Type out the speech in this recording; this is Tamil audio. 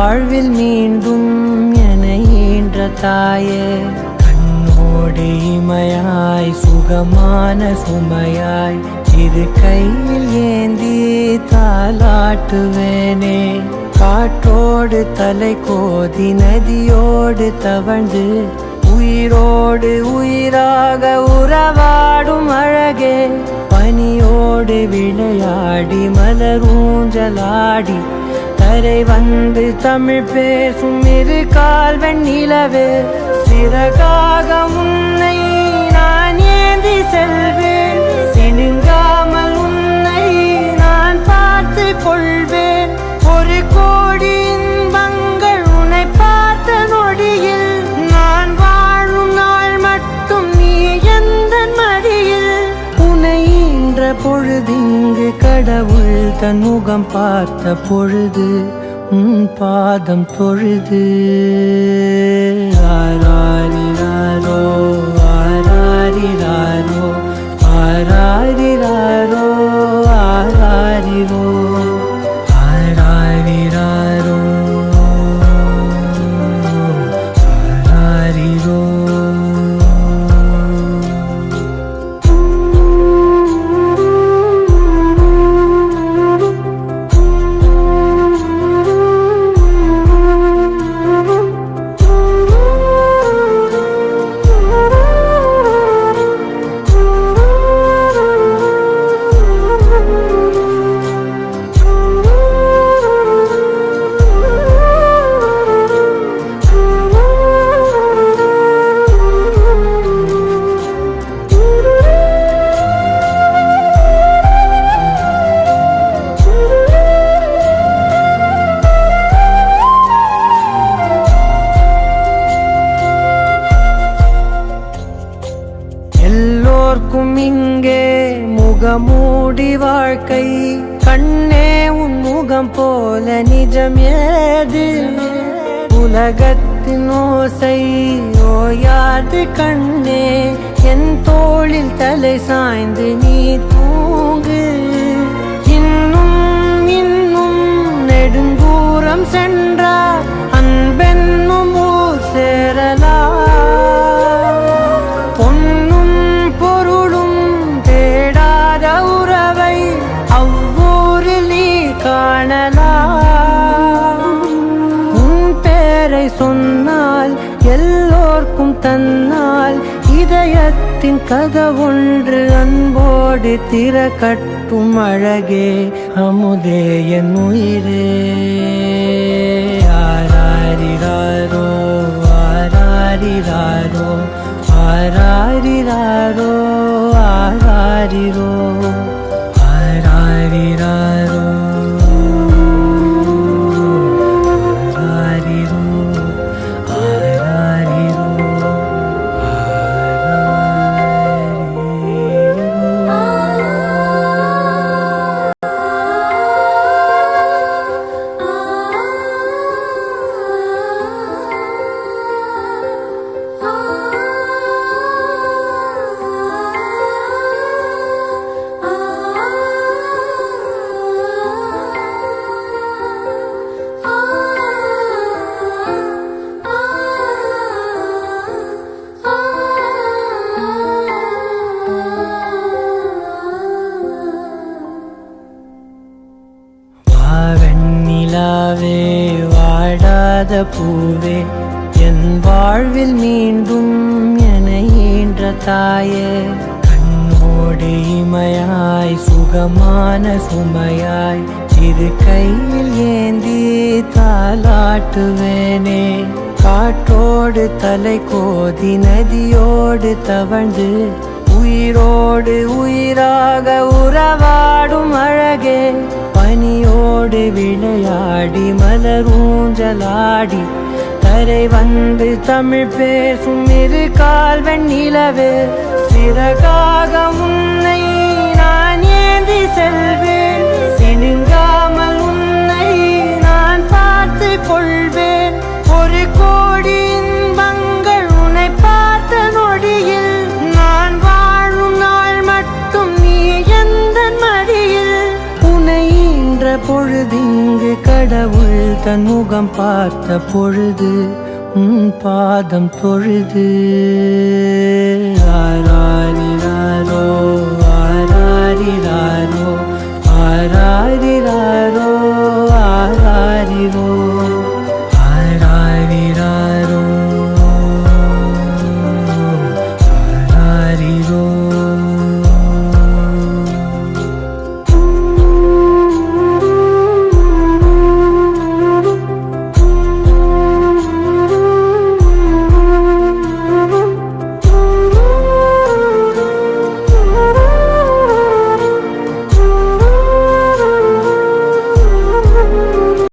வாழ்வில் மீண்டும் என ஈன்ற தாயே, கண்ணோடு இமையாய் சுகமான சுமையாய் இரு கையில் ஏந்தி தாலாட்டுவேனே. காற்றோடு தலை கோதி நதியோடு தவழ்ந்து உயிரோடு உயிராக உறவாடும் அழகே, பனியோடு விளையாடி மலரூஞ்சலாடி கரை வந்து தமிழ் பேசும் இரு கால் வெண்ணிலவே, சிறகாக உன்னை நான் ஏந்தி செல்வேன், சினுங்காமல் உன்னை நான் பார்த்து கொள்வேன். ஒரு கோடி இன்பங்கள் உன்னை பார்த்த நொடியில், நான் வாழும் நாள் மட்டும் நீ எந்த மடியில். உன்னை ஈன்ற பொழுதிங்கு கடவுள் தன் முகம் பார்த்த பொழுது உன் பாதம் தொழுது. ஆராரிராரோ ஆராரிராரோ ஆராரிராரோ ஆராரிரோ ஆராரிராரோ ஆராரிரோ. எல்லோர்க்கும் இங்கே முகமூடி வாழ்க்கை, கண்ணே உன் முகம் போல நிஜம் ஏது. உலகத்தின் ஓசை ஓயாது கண்ணே, என் தோளில் தலை சாய்ந்து நீ தூங்கு. இன்னும் இன்னும் நெடுந்தூரம் சென்றார் அன்பென்னும் ஊர் சேரலாம். பொன்னும் பொருளும் தேடாத உறவை அவ்வூரில் நீ காணலாம். உன் பேரை சொன்னால் எல்லோர்க்கும் தன்னால் இதயத்தின் கதவொன்று அன்போடு திறக்கட்டும் அழகே, அமுதே என் உயிரே. ஆராரிராரோ ஆராரிராரோ ஆராரிராரோ ஆராரிரோ ஆராரிராரோ ஆராரிரோ ஆராரிரோ வெண்ணிலாவே வாடாத பூவே, என் வாழ்வில் மீண்டும் என ஈன்ற தாயே, கண்ணோடு இமையாய் சுகமான சுமையாய் இரு கையில் ஏந்தி தாலாட்டுவேனே. காற்றோடு தலை கோதி நதியோடு தவழ்ந்து உயிரோடு உயிராக உறவாடும் அழகே, பனியோடு விளையாடி மலரூஞ்சலாடி கரை வந்து தமிழ் பேசும் இரு கால் வெண்ணிலவே, சிறகாக உன்னை நான் ஏந்தி செல்வேன், சினுங்காமல் உன்னை நான் பார்த்து கொள்வேன். ஒரு கோடி இன்பங்கள் உன்னை பார்த்த நொடியில், நான் வாழும் நாள் மட்டும் நீ எந்த மடியில். உன்னை ஈன்ற பொழுதிங்கு கடவுள் தன் முகம் பார்த்த பொழுது உன் பாதம் தொழுது ஆராரிராரோ